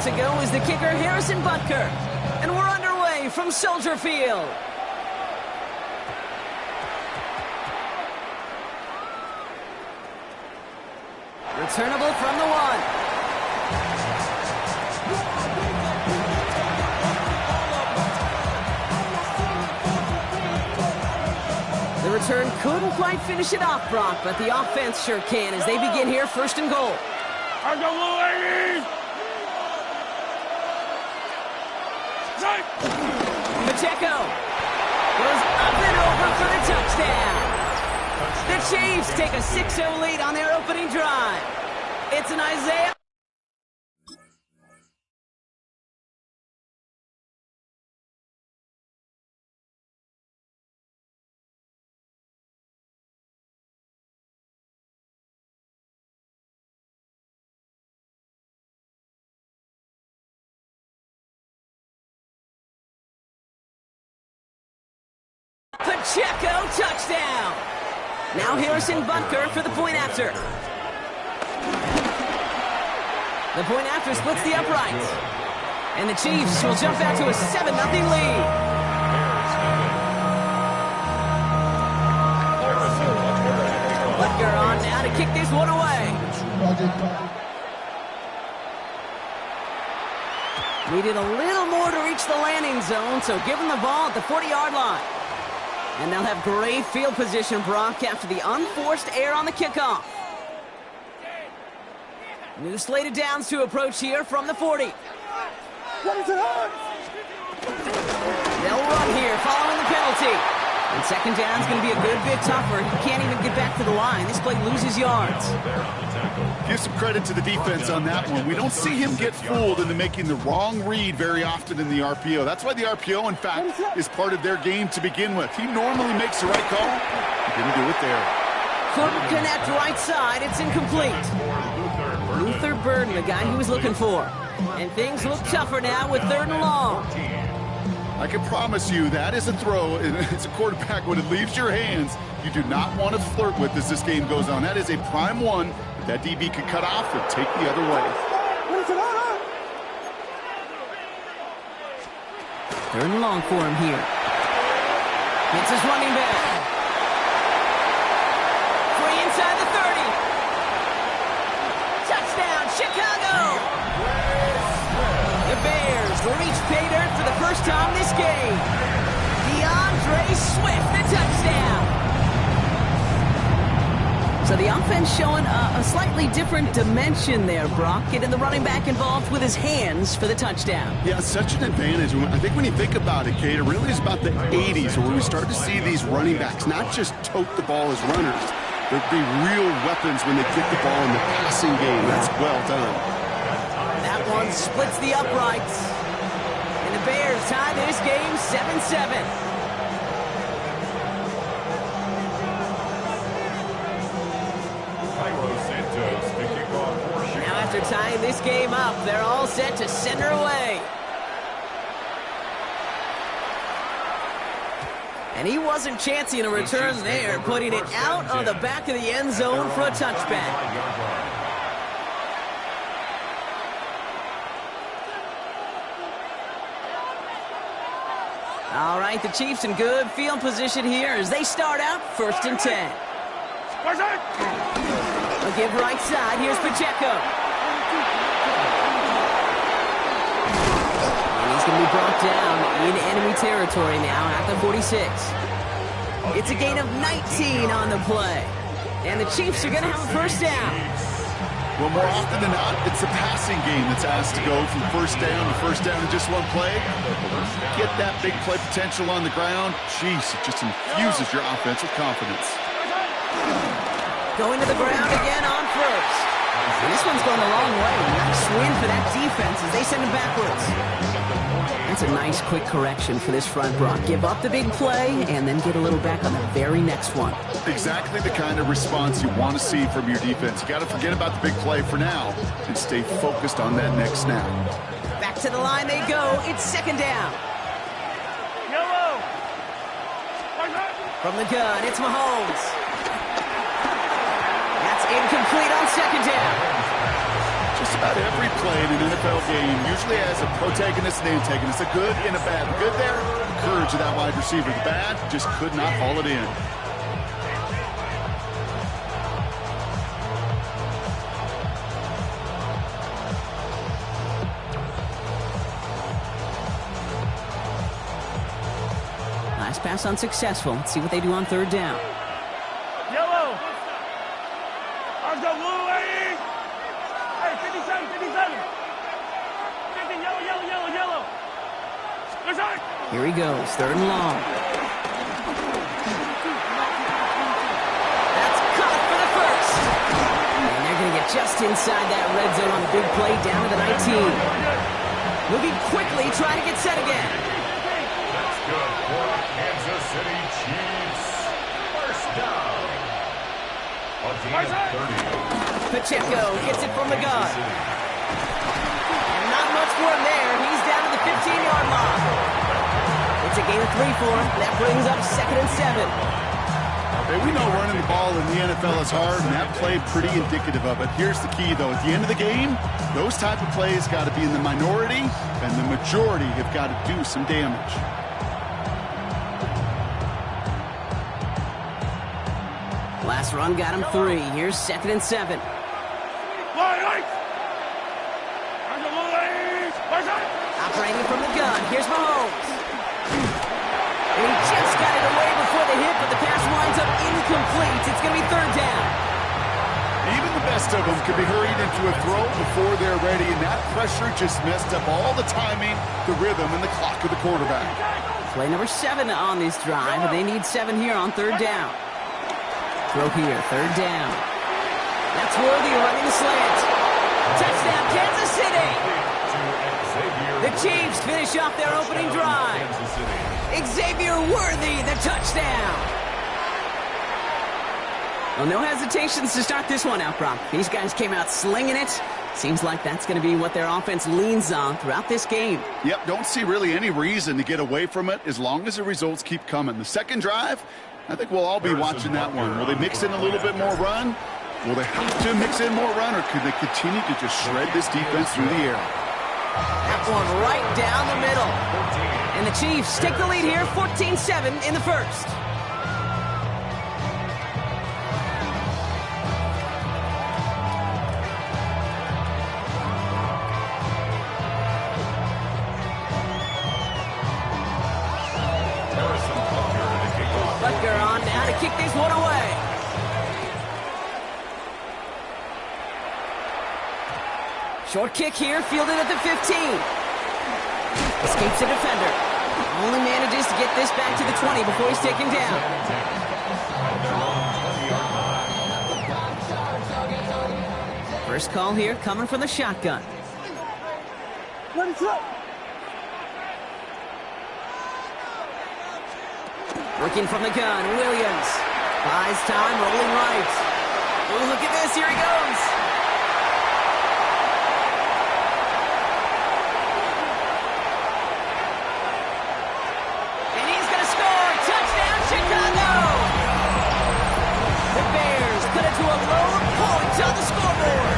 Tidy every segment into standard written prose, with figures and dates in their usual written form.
to go is the kicker, Harrison Butker. And we're underway from Soldier Field. Returnable from the 1. The return couldn't quite finish it off, Brock, but the offense sure can as they begin here, 1st and goal. Pacheco goes up and over for the touchdown. The Chiefs take a 6-0 lead on their opening drive. It's an Isaiah. Pacheco, touchdown. Now Harrison Butker for the point after. The point after splits the uprights. And the Chiefs will jump out to a 7-0 lead. Butker on now to kick this one away. Needed a little more to reach the landing zone, so give him the ball at the 40-yard line. And they'll have great field position, Brock, after the unforced error on the kickoff. New slate of downs to approach here from the 40. They'll run here following the penalty. And 2nd down is going to be a good bit tougher. He can't even get back to the line. This play loses yards. Give some credit to the defense on that one. We don't see him get fooled into making the wrong read very often in the RPO. That's why the RPO, in fact, is part of their game to begin with. He normally makes the right call. He didn't do it there. Couldn't connect right side. It's incomplete. Luther Burden, the guy he was looking for. And things look tougher now with 3rd and long. I can promise you that is a throw, and as a quarterback, when it leaves your hands, you do not want to flirt with as this game goes on. That is a prime one that DB could cut off and take the other way. 3rd and long for him here. It's his running back. Free inside the 30. Touchdown, Chicago! The Bears reach pay dirt for the first time this game. DeAndre Swift, the touchdown. So the offense showing a slightly different dimension there, Brock. Getting the running back involved with his hands for the touchdown. Yeah, such an advantage. I think when you think about it, Kate, it really is about the 80s where we start to see these running backs not just tote the ball as runners, but be real weapons when they get the ball in the passing game. That's well done. That one splits the uprights. And the Bears tie this game 7-7. Now after tying this game up, they're all set to send her away. And he wasn't chancing a return there, putting it out on the back of the end zone for a touchback. All right, the Chiefs in good field position here as they start out 1st and 10. They'll give right side. Here's Pacheco. And he's going to be brought down in enemy territory now at the 46. It's a gain of 19 on the play. And the Chiefs are going to have a 1st down. Well, more often than not, it's the passing game that's asked to go from 1st down to 1st down in just one play. Get that big play potential on the ground. Jeez, it just infuses your offense with confidence. Going to the ground again on 1st. And this one's going the wrong way. Nice win for that defense as they send him backwards. That's a nice quick correction for this front, Brock. Give up the big play and then get a little back on the very next one. Exactly the kind of response you want to see from your defense. You got to forget about the big play for now and stay focused on that next snap. Back to the line they go. It's 2nd down. From the gun, it's Mahomes. That's incomplete on 2nd down. Just about every play in an NFL game usually has a protagonist and antagonist, a good and a bad. The good there, the courage of that wide receiver. The bad, just could not haul it in. Nice pass unsuccessful. Let's see what they do on third down. Yellow. Let's go, Blue. Hey, 57, 57. 50, yellow. Good shot. Here he goes, third and long. That's caught for the first. And they're going to get just inside that red zone on the big play down to the 19. Moving quickly, trying to get set again. That's good for the Kansas City Chiefs. First down. On the 30. Pacheco gets it from the gun. And not much more there. He's down to the 15-yard line. It's a gain of 3 for him. That brings up 2nd and 7. Hey, we know running the ball in the NFL is hard, and that play pretty indicative of it. Here's the key, though. At the end of the game, those type of plays got to be in the minority, and the majority have got to do some damage. Last run got him 3. Here's 2nd and 7. Operating from the gun. Here's Mahomes. And he just got it away before the hit, but the pass winds up incomplete. It's going to be third down. Even the best of them could be hurried into a throw before they're ready, and that pressure just messed up all the timing, the rhythm, and the clock of the quarterback. Play number 7 on this drive, and they need 7 here on third down. Throw here, third down. That's Worthy running the slant. Touchdown, Kansas City! The Chiefs finish off their opening drive. Xavier Worthy, the touchdown. Well, no hesitations to start this one out, Brock. These guys came out slinging it. Seems like that's going to be what their offense leans on throughout this game. Yep, don't see really any reason to get away from it as long as the results keep coming. The second drive, I think we'll all be watching that one. Will they mix in a little bit more run? Will they have to mix in more run, or could they continue to just shred this defense through the air? That one right down the middle. And the Chiefs take the lead here, 14-7 in the first. Butker on now to kick this one away. Short kick here, fielded at the 15. Escapes the defender. Only manages to get this back to the 20 before he's taken down. First call here coming from the shotgun. Working from the gun, Williams. Buys time, rolling right. Oh, look at this, here he goes. And he's going to score. Touchdown, Chicago. The Bears cut it to a low point on the scoreboard.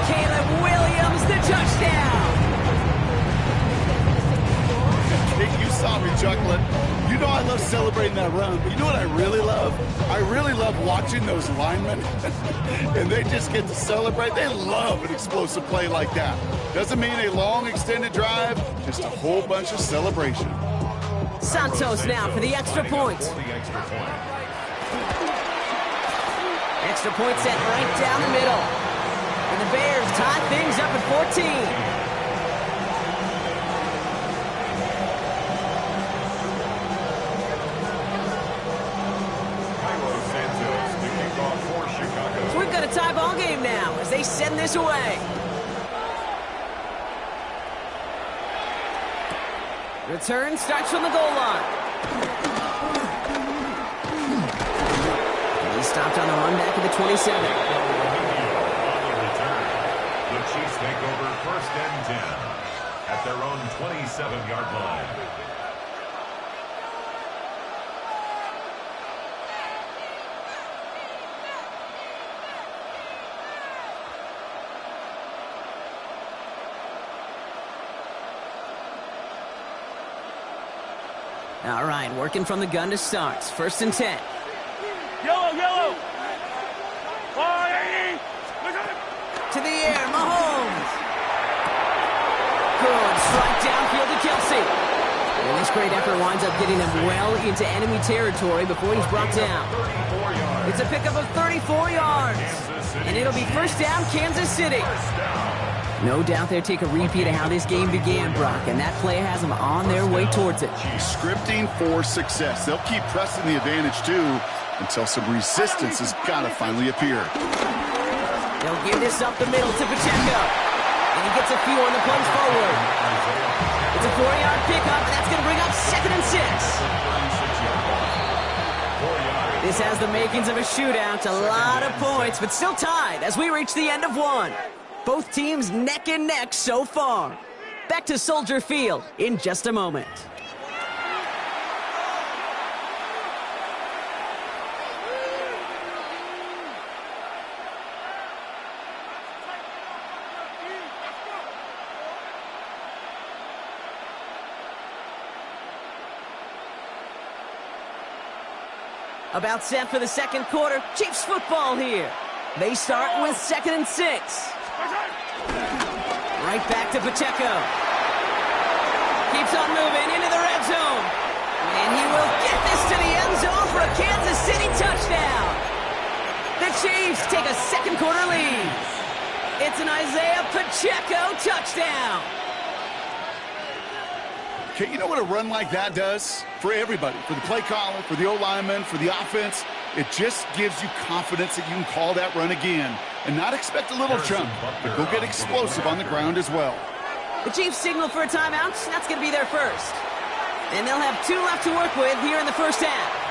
Caleb Williams, the touchdown. You saw me chuckling. You know I love celebrating that run, but you know what I really love? I really love watching those linemen, and they just get to celebrate. They love an explosive play like that. Doesn't mean a long extended drive, just a whole bunch of celebration. Santos now for the extra point. Extra point set right down the middle. And the Bears tie things up at 14. We've got a tie ball game now as they send this away. Return starts from the goal line. And he stopped on the run back at the 27. The Chiefs take over 1st and 10 at their own 27-yard line. All right, working from the gun to start. 1st and 10. Yellow, yellow. Fire. To the air, Mahomes. Good strike downfield to Kelsey. And this great effort winds up getting him well into enemy territory before he's brought down. It's a pickup of 34 yards. And it'll be 1st down, Kansas City. No doubt they'll take a repeat of how this game began, Brock, and that play has them on their way towards it. Scripting for success. They'll keep pressing the advantage, too, until some resistance has got to finally appear. They'll give this up the middle to Pacheco. And he gets a few on the punch forward. It's a 4-yard pickup, and that's going to bring up 2nd and 6. This has the makings of a shootout. A lot of points, but still tied as we reach the end of one. Both teams neck and neck so far. Back to Soldier Field in just a moment. About set for the 2nd quarter. Chiefs football here. They start with 2nd and 6. Right back to Pacheco. Keeps on moving into the red zone. And he will get this to the end zone for a Kansas City touchdown. The Chiefs take a 2nd quarter lead. It's an Isaiah Pacheco touchdown. Okay, you know what a run like that does? For everybody, for the play caller, for the O-lineman, for the offense, it just gives you confidence that you can call that run again and not expect a little jump, but go get explosive on the ground as well. The Chiefs signal for a timeout. That's going to be their first. And they'll have 2 left to work with here in the 1st half.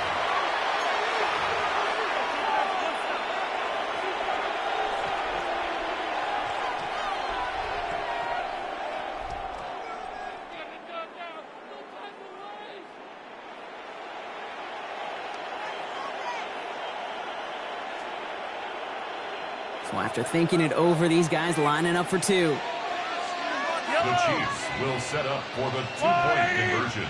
So after thinking it over, these guys lining up for 2. The Chiefs will set up for the 2-point conversion.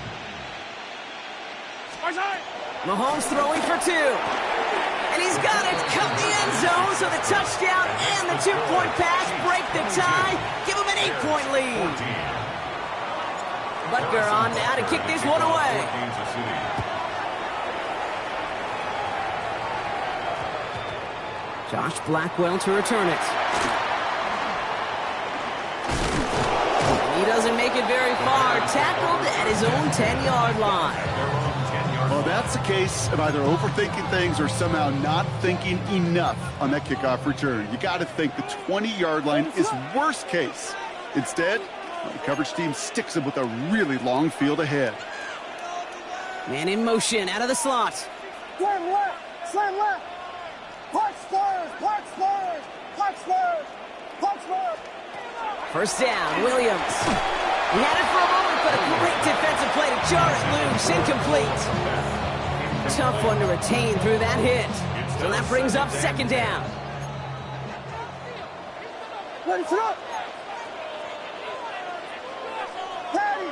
Mahomes throwing for 2. And he's got it. Cut the end zone, so the touchdown and the 2-point pass break the tie. Give him an 8-point lead. Butker on now to kick this one away. Josh Blackwell to return it. He doesn't make it very far. Tackled at his own 10-yard line. Well, that's a case of either overthinking things or somehow not thinking enough on that kickoff return. You got to think the 20-yard line is worst case. Instead, the coverage team sticks him with a really long field ahead. Man in motion out of the slot. Slam left, slam left. Punch Spurs, punch Spurs, punch Spurs, punch Spurs. 1st down, Williams. He had it for a moment, but a great defensive play to jar it loose. Incomplete. Tough one to retain through that hit. So that brings up 2nd down. Ready, set up. Patty.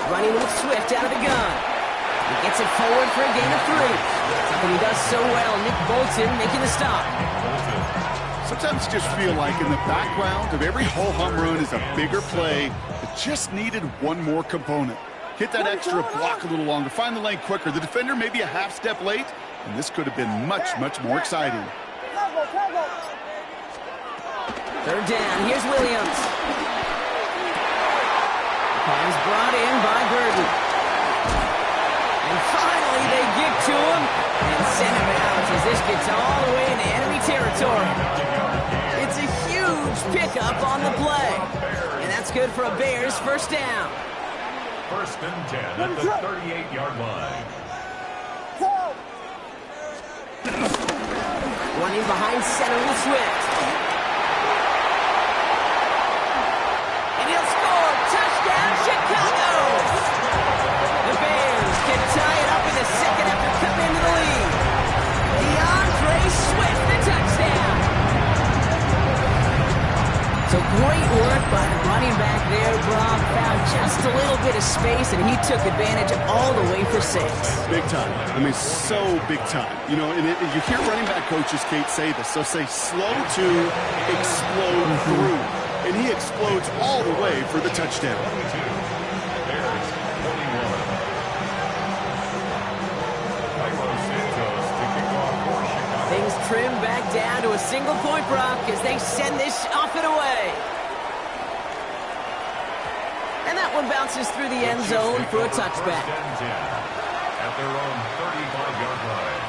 Running with Swift out of the gun. He gets it forward for a gain of 3. Something he does so well. Nick Bolton making the stop. Sometimes you just feel like in the background of every ho-hum run is a bigger play that just needed one more component. Hit that extra block a little longer, find the lane quicker. The defender may be a half step late, and this could have been much, much more exciting. 3rd down, here's Williams. Pass brought in by Burton. And finally they get to him and send him out as this gets all the way into enemy territory. It's a huge pickup on the play. And that's good for a Bears 1st down. 1st and 10 at the 38-yard line. Running behind center with Swift. And he'll score. Touchdown, Chicago! The Bears can tie it up in the 2nd after coming into the lead. DeAndre Swift, the touchdown. So great work by the running back there, Brock. Found just a little bit of space, and he took advantage all the way for 6. Big time. I mean, so big time. You know, and you hear running back coaches, Kate, say this. They'll say slow to explode through. And he explodes all the way for the touchdown. Things trim back down to a single-point Brock as they send this off and away. And that one bounces through the end zone for a touchback. At their own 35-yard line.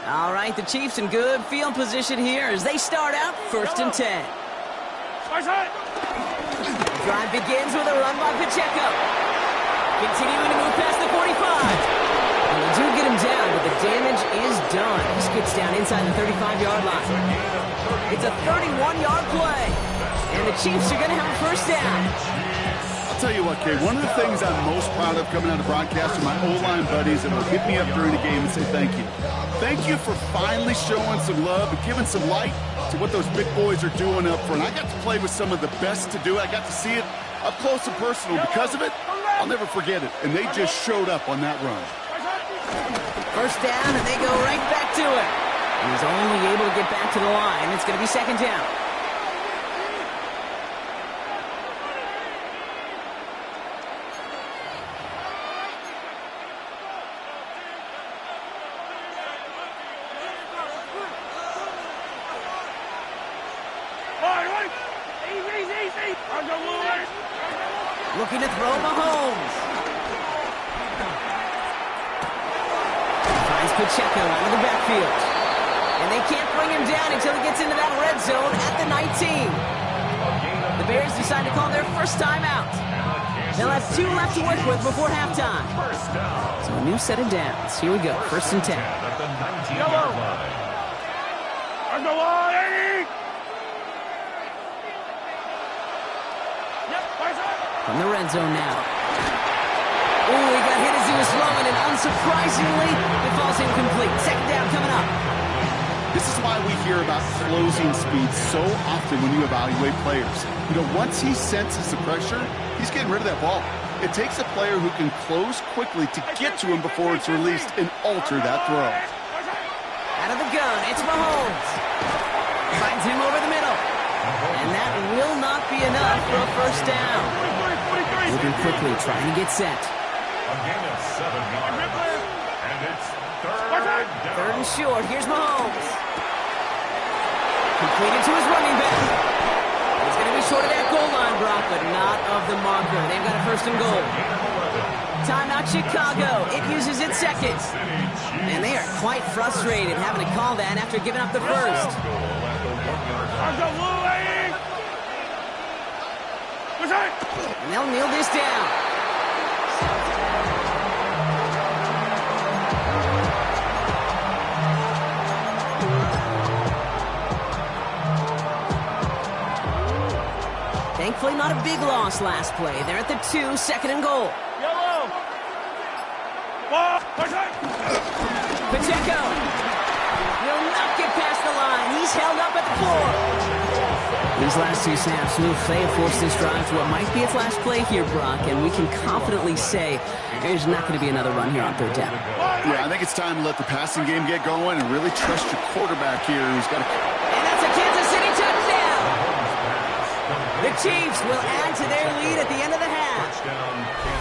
All right, the Chiefs in good field position here as they start out 1st and 10. Drive begins with a run by Pacheco. Continuing to move past the 45. And they do get him down, but the damage is done. He skips down inside the 35-yard line. It's a 31-yard play. And the Chiefs are going to have a 1st down. I'll tell you what, Kay, one of the things I'm most proud of coming out of broadcast are my O-line buddies that will hit me up during the game and say thank you. Thank you for finally showing some love and giving some light to what those big boys are doing up front. I got to play with some of the best to do it. I got to see it up close and personal. Because of it, I'll never forget it. And they just showed up on that run. 1st down, and they go right back to it. He's only able to get back to the line. It's going to be 2nd down. Looking to throw Mahomes. Finds Pacheco out of the backfield. And they can't bring him down until he gets into that red zone at the 19. The Bears decide to call their 1st time out. They'll have 2 left to work with before halftime. So a new set of downs. Here we go, 1st and 10. At the 19-yard line. From the red zone now. Oh, he got hit as he was throwing, and unsurprisingly, it falls incomplete. 2nd down coming up. This is why we hear about closing speed so often when you evaluate players. You know, once he senses the pressure, he's getting rid of that ball. It takes a player who can close quickly to get to him before it's released and alter that throw. Out of the gun, it's Mahomes. Finds him over the middle. And that will not be enough for a 1st down. Moving quickly, trying to get set. A gain of 7 yards. And it's 3rd down. 3rd and short. Here's Mahomes. Completed to his running back. He's going to be short of that goal line, Brock, but not of the marker. They've got a 1st and goal. Timeout Chicago. It uses its 2nd. And they are quite frustrated having to call that after giving up the 1st. And they'll kneel this down. Thankfully, not a big loss last play. They're at the 2, 2nd and goal. Pacheco will not get past the line. He's held up at the 4. These last 2 snaps will force this drive to what might be its last play here, Brock, and we can confidently say there's not going to be another run here on 3rd down. Yeah, I think it's time to let the passing game get going and really trust your quarterback here who's got to... And that's a Kansas City touchdown! The Chiefs will add to their lead at the end of the half.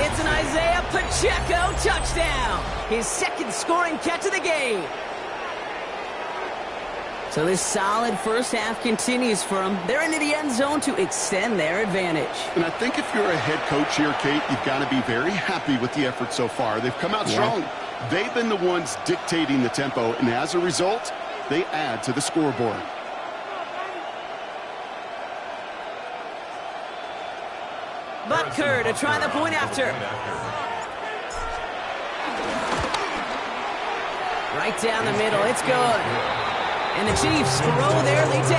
It's an Isaiah Pacheco touchdown! His 2nd scoring catch of the game. So this solid 1st half continues for them. They're into the end zone to extend their advantage. And I think if you're a head coach here, Kate, you've got to be very happy with the effort so far. They've come out strong. They've been the ones dictating the tempo, and as a result, they add to the scoreboard. Butker to try the point after. Right down the middle. It's good. And the Chiefs grow their lead to 8.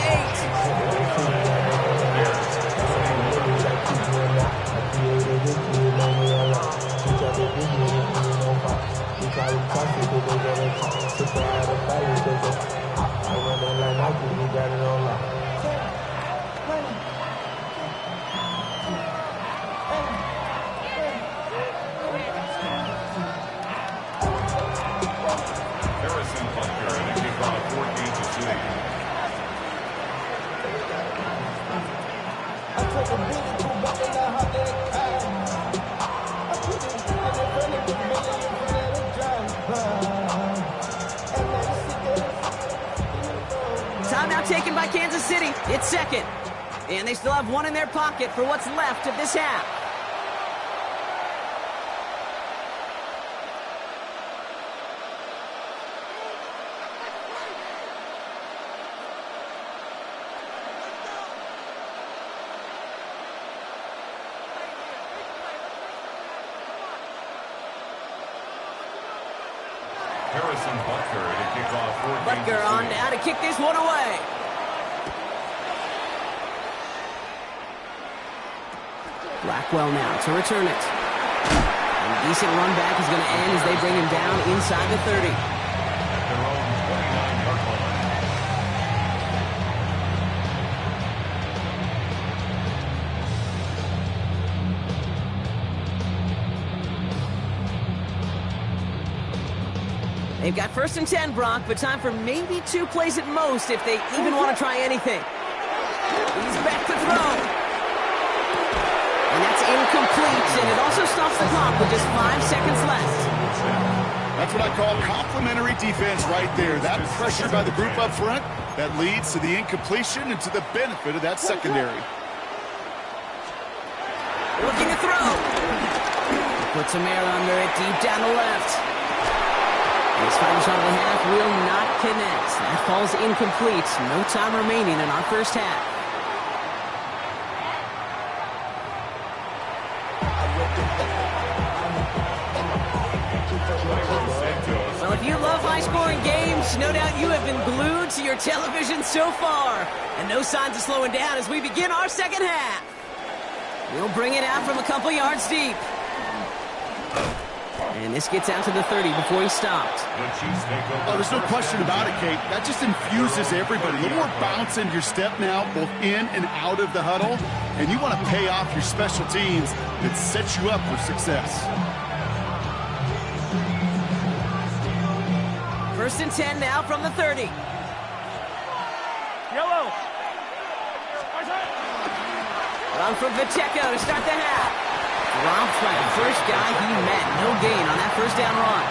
Timeout taken by Kansas City. It's second. And they still have one in their pocket for what's left of this half. Butker on now to kick this one away. Blackwell now to return it. A decent run back is going to end as they bring him down inside the 30. They've got 1st and 10, Brock, but time for maybe 2 plays at most if they even want to try anything. He's back to throw. And that's incomplete, and it also stops the clock with just 5 seconds left. That's what I call complimentary defense right there. That pressure by the group up front, that leads to the incompletion and to the benefit of that secondary. Looking to throw. Puts some air under it deep down the left. This final shot of the half will not connect. That falls incomplete. No time remaining in our first half. Well, if you love high-scoring games, no doubt you have been glued to your television so far. And no signs of slowing down as we begin our second half. We'll bring it out from a couple yards deep. And this gets out to the 30 before he stopped. Oh, there's no question about it, Kate. That just infuses everybody. A little more bounce in your step now, both in and out of the huddle. And you want to pay off your special teams that sets you up for success. 1st and 10 now from the 30. Yellow. Run from Pacheco to start the half. Dropped by the first guy he met. No gain on that first down run.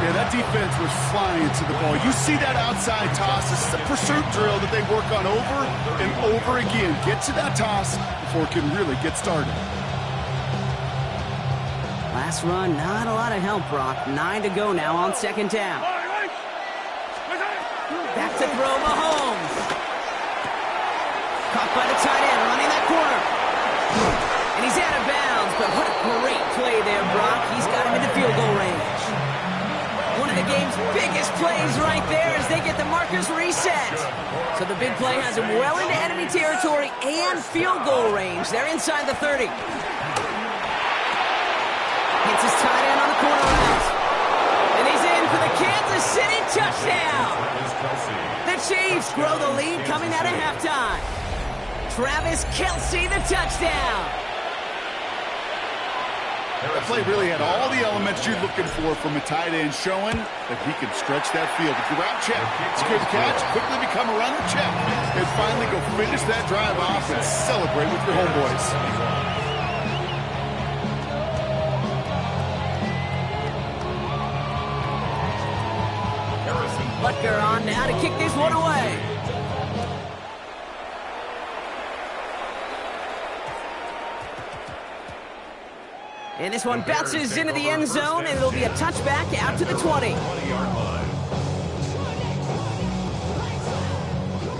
Yeah, that defense was flying to the ball. You see that outside toss. This is a pursuit drill that they work on over and over again. Get to that toss before it can really get started. Last run, not a lot of help, Brock. 9 to go now on 2nd down. Back to throw Mahomes. Caught by the tight end, running that corner. And he's out of bounds, but what a great play there, Brock. He's got him in the field goal range. One of the game's biggest plays right there as they get the markers reset. So the big play has him well into enemy territory and field goal range. They're inside the 30. Hits his tight end on the corner route. And he's in for the Kansas City touchdown. The Chiefs grow the lead coming out of halftime. Travis Kelce, the touchdown. That play really had all the elements you're looking for from a tight end, showing that he can stretch that field. If you're out, check. Secure the catch, quickly become a runner, check. And finally go finish that drive off and celebrate with your homeboys. Butker on now to kick this one away. And this one bounces into the end zone, and it'll be a touchback out to the 20.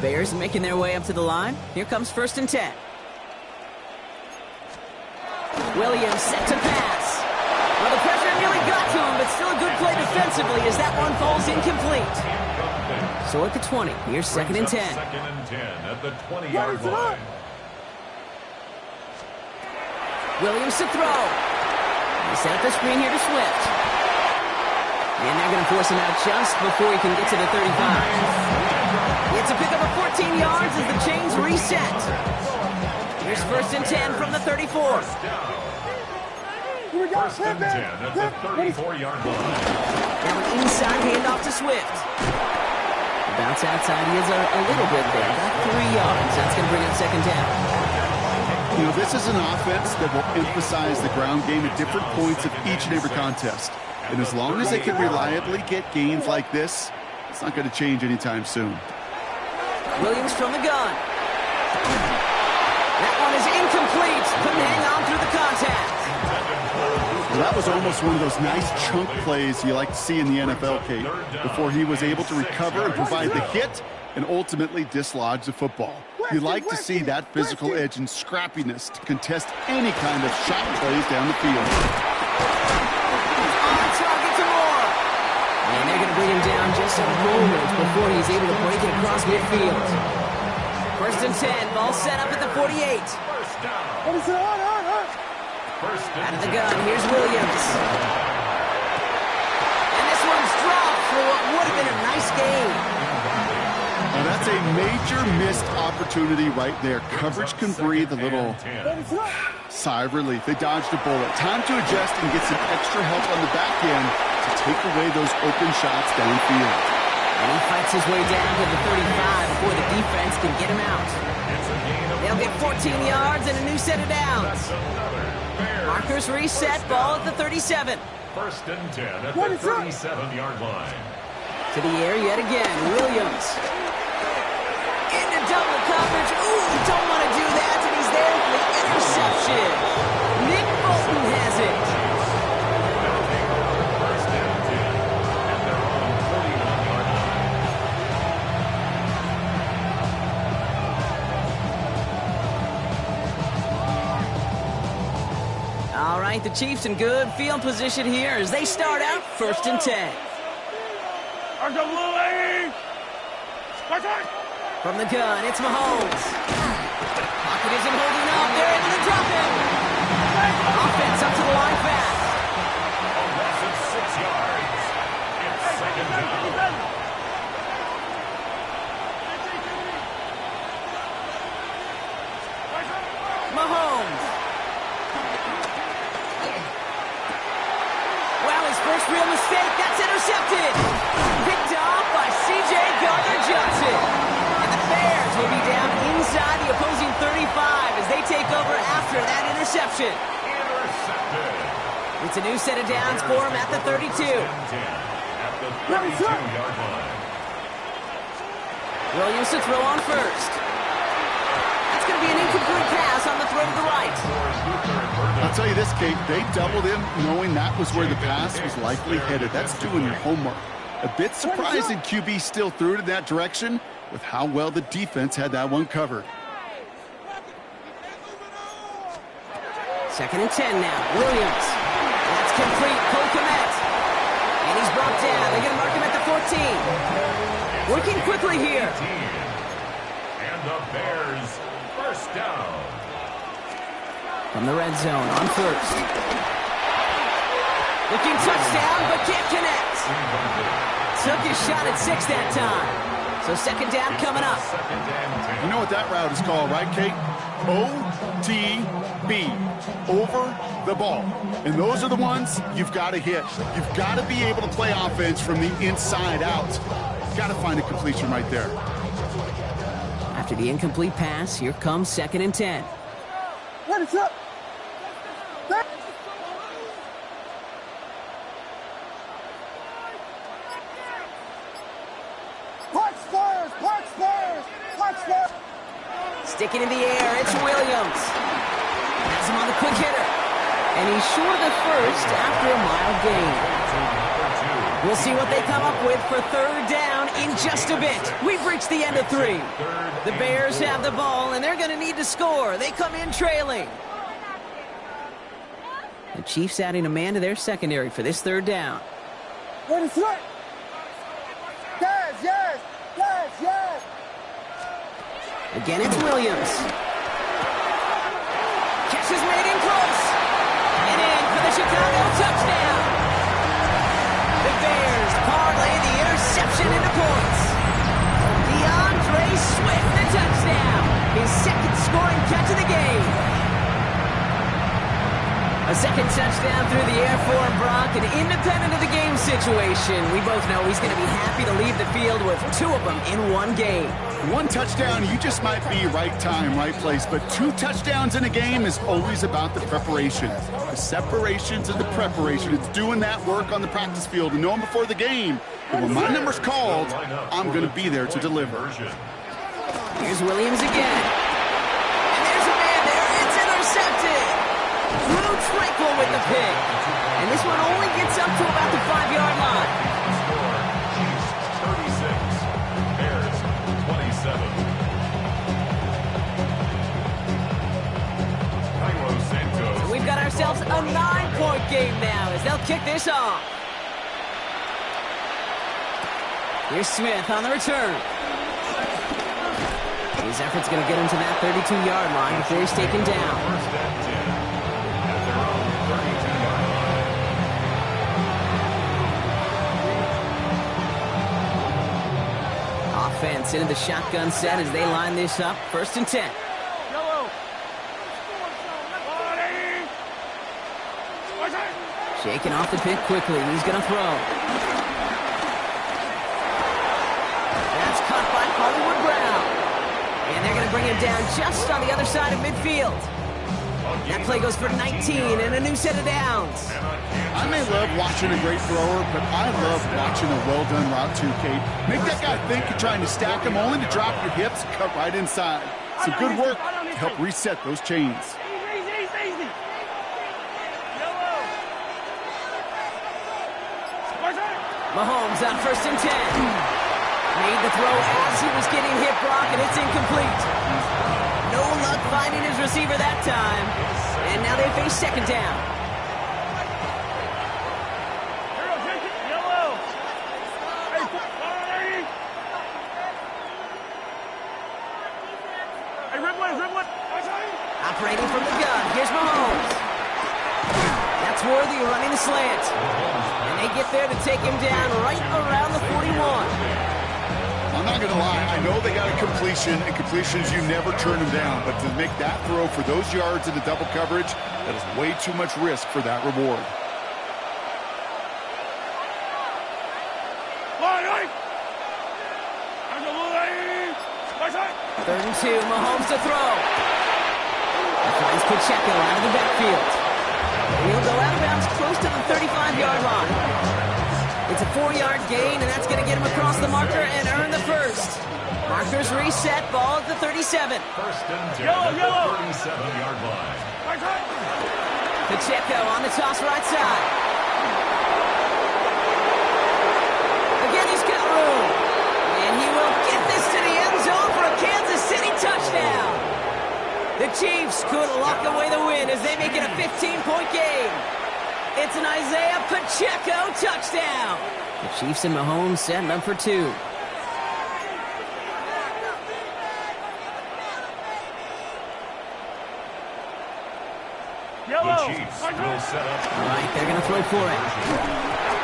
Bears making their way up to the line. Here comes 1st and 10. Williams set to pass. Well, the pressure nearly got to him, but still a good play defensively as that one falls incomplete. So at the 20, here's 2nd and 10. 2nd and 10 at the 20-yard line. Williams to throw. He set up the screen here to Swift. And they're going to force him out just before he can get to the 35. It's a pickup of 14 yards as the chains reset. Here's 1st and 10 from the 34. First and 10 at the 34-yard line. Now an inside handoff to Swift. The bounce outside, he is a little bit there. About 3 yards. That's going to bring up 2nd down. You know, this is an offense that will emphasize the ground game at different points of each and every contest. And as long as they can reliably get gains like this, it's not going to change anytime soon. Williams from the gun. That one is incomplete. Couldn't hang on through the contact. Well, that was almost one of those nice chunk plays you like to see in the NFL, Kate, before he was able to recover and provide the hit and ultimately dislodge the football. You like to see that physical edge and scrappiness to contest any kind of shot plays down the field. On target to Moore. And they're going to bring him down just a moment before he's able to break it across midfield. 1st and 10, ball set up at the 48. Out of the gun, here's Williams. And this one's dropped for what would have been a nice game. Now that's a major missed opportunity right there. Coverage can breathe a little sigh of relief. They dodged a bullet. Time to adjust and get some extra help on the back end to take away those open shots downfield. And he fights his way down to the 35 before the defense can get him out. They'll get 14 yards and a new set of downs. Markers reset, ball at the 37. 1st and 10 at the 37-yard line. To the air yet again, Williams. Into double coverage. Ooh, don't want to do that, and he's there for the interception. Nick Bolton has it. They'll take over 1st and 10 at their own 41-yard line. All right, the Chiefs in good field position here as they start out 1st and 10. From the gun, it's Mahomes. Pocket isn't holding up. They're able to drop him. Offense up to the line fast. A loss of 6 yards. It's 2nd down. Mahomes. Wow, his first real mistake. That's intercepted. Picked off by C.J. Gardner-Johnson. Bears will be down inside the opposing 35 as they take over after that interception. Intercepted. It's a new set of downs for him at the 32. At the 32-yard line. Williams to throw on 1st. That's going to be an incomplete pass on the throw to the right. I'll tell you this, Kate, they doubled him knowing that was where the pass was likely headed. That's doing your homework. A bit surprising QB still threw it in that direction with how well the defense had that one covered. 2nd and 10 now. Williams. That's complete. Cole Kmet. And he's brought down. They're going to mark him at the 14. Working quickly here. And the Bears 1st down. From the red zone on 1st. Looking touchdown, but can't connect. Took his shot at 6 that time. So 2nd down coming up. You know what that route is called, right, Kate? OTB. Over the ball. And those are the ones you've got to hit. You've got to be able to play offense from the inside out. You've got to find a completion right there. After the incomplete pass, here comes 2nd and 10. What is up? Sticking in the air, it's Williams. Has him on the quick hitter. And he's short of the 1st after a mild gain. We'll see what they come up with for 3rd down in just a bit. We've reached the end of 3. The Bears have the ball, and they're going to need to score. They come in trailing. The Chiefs adding a man to their secondary for this 3rd down. What is it? Yes, yes, yes, yes. Again, it's Williams. Catch is made in close. And in for the Chicago touchdown. The Bears second scoring catch of the game. A second touchdown through the air for Brock, and independent of the game situation, we both know he's going to be happy to leave the field with 2 of them in one game. 1 touchdown, you just might be right time, right place, but 2 touchdowns in a game is always about the preparation. The separations and the preparation. It's doing that work on the practice field and knowing before the game that when my number's called, I'm going to be there to deliver. Here's Williams again. And there's a man there. It's intercepted. Drew Tranquil with the pick. And this one only gets up to about the 5-yard line. Chiefs 36, Bears 27. Cairo Santos. We've got ourselves a 9-point game now as they'll kick this off. Here's Smith on the return. His effort's going to get him to that 32-yard line before he's taken down. First and 10 at their own 32-yard line. Offense into the shotgun set as they line this up. 1st and 10. Shaking off the pick quickly. He's going to throw. That's caught by Hollywood Brown. And they're going to bring him down just on the other side of midfield. That play goes for 19 and a new set of downs. I may love watching a great thrower, but I love watching a well-done route too, Kate. Make that guy think you're trying to stack him, only to drop your hips, cut right inside. Some good work to help reset those chains. Mahomes on 1st and 10. Made the throw as he was getting hit, Brock, and it's incomplete. No luck finding his receiver that time. And now they face 2nd down. Operating from the gun. Here's Mahomes. That's Worthy running the slant. And they get there to take him down right around the 41. I'm not going to lie. I know they got a completion, and completions, you never turn them down. But to make that throw for those yards into double coverage, that is way too much risk for that reward. Third and 2, Mahomes to throw. He finds Pacheco out of the backfield. He'll go out of bounds close to the 35-yard line. It's a 4-yard gain, and that's going to get him across the marker and earn the first. Markers reset, ball at the 37. First and 10 at the 37-yard line. Pacheco on the toss right side. Again, he's got room. And he will get this to the end zone for a Kansas City touchdown. The Chiefs could lock away the win as they make it a 15-point game. It's an Isaiah Pacheco touchdown. The Chiefs and Mahomes setting up for 2. The Chiefs will set up. All right, they're going to throw for it.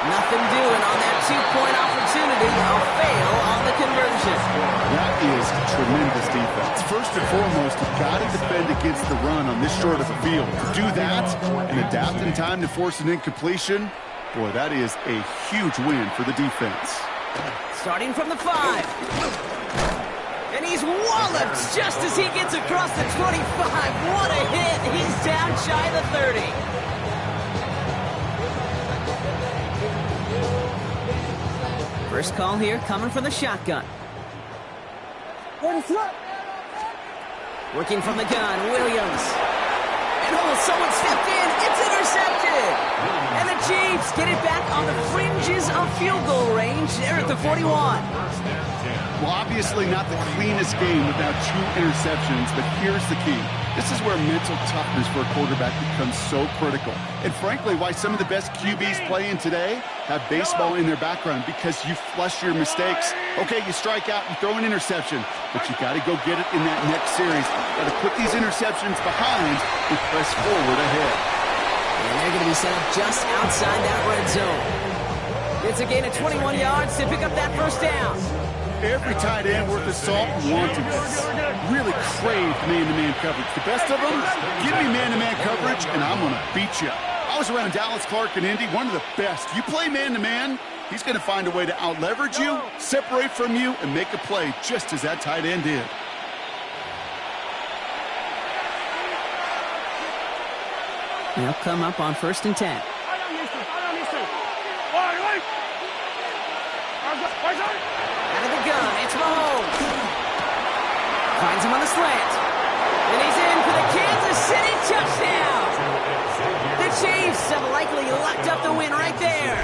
Nothing doing on that 2-point opportunity. A fail on the conversion. That is tremendous defense. First and foremost, you've got to defend against the run on this short of a field. To do that and adapt in time to force an incompletion, boy, that is a huge win for the defense. Starting from the 5. And he's walloped just as he gets across the 25. What a hit. He's down shy of the 30. First call here coming from the shotgun. Working from the gun, Williams. And someone stepped in. It's intercepted. And the Chiefs get it back on the fringes of field goal range. They're at the 41. Well, obviously not the cleanest game without 2 interceptions, but here's the key. This is where mental toughness for a quarterback becomes so critical. And frankly, why some of the best QBs playing today have baseball in their background, because you flush your mistakes. Okay, you strike out, you throw an interception, but you got to go get it in that next series. Got to put these interceptions behind and press forward ahead. And they're going to be set up just outside that red zone. It's a gain of 21 yards to pick up that first down. Every tight end worth his salt wanted this. Really craved man-to-man coverage. The best of them, give me man-to-man coverage, and I'm going to beat you. I was around Dallas Clark and Indy, one of the best. You play man-to-man, he's going to find a way to out-leverage you, separate from you, and make a play just as that tight end did. They'll come up on 1st and 10. Out Out of the gun, it's Mahomes. Finds him on the slant. And he's in for the Kansas City touchdown. The Chiefs have likely locked up the win right there.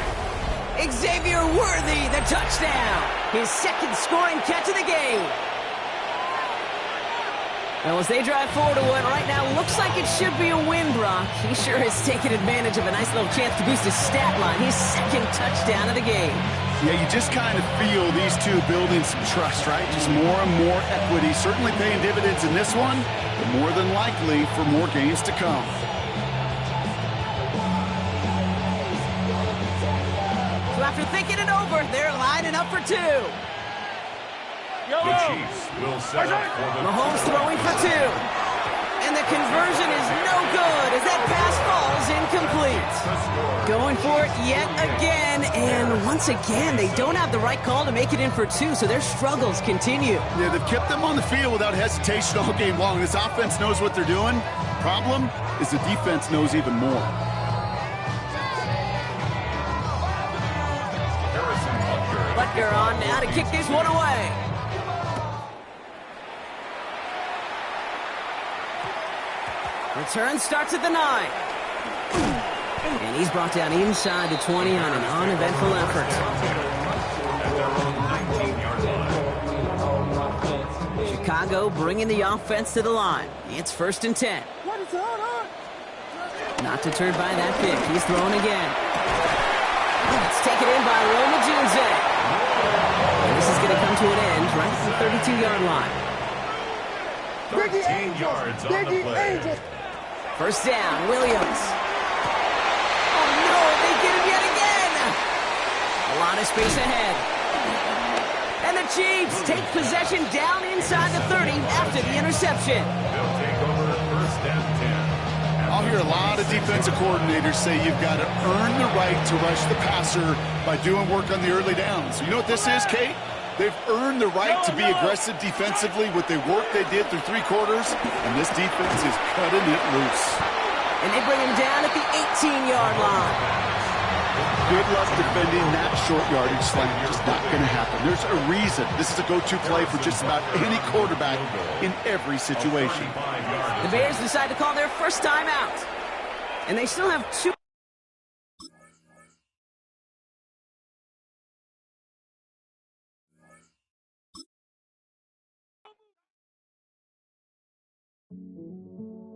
Xavier Worthy, the touchdown. His 2nd scoring catch of the game. Well, as they drive forward to what right now looks like it should be a win, Brock. He sure has taken advantage of a nice little chance to boost his stat line. His 2nd touchdown of the game. Yeah, you just kind of feel these two building some trust, right? Just more and more equity. Certainly paying dividends in this one, but more than likely for more games to come. So after thinking it over, they're lining up for 2. The Chiefs will set up for the Mahomes throwing for 2. And the conversion is no good as that pass falls incomplete. Going for it yet again, and once again, they don't have the right call to make it in for 2, so their struggles continue. Yeah, they've kept them on the field without hesitation all game long. This offense knows what they're doing. Problem is the defense knows even more. Butker on now to kick this one away. Return starts at the 9. And he's brought down inside the 20 on an uneventful effort. Chicago bringing the offense to the line. It's 1st and 10. Not deterred by that pick. He's throwing again. It's taken in by Roma Junze. And this is going to come to an end right at the 32-yard line. 13 yards on the play. 1st down, Williams. Oh, no, they get him yet again. A lot of space ahead. And the Chiefs take possession down inside the 30 after the interception. They'll take over 1st and 10. I'll hear a lot of defensive coordinators say you've got to earn the right to rush the passer by doing work on the early downs. You know what this is, Kate? They've earned the right to be aggressive defensively with the work they did through 3 quarters, and this defense is cutting it loose. And they bring him down at the 18-yard line. Good luck defending that short yardage slant. Just not going to happen. There's a reason. This is a go-to play for just about any quarterback in every situation. The Bears decide to call their first time out. And they still have 2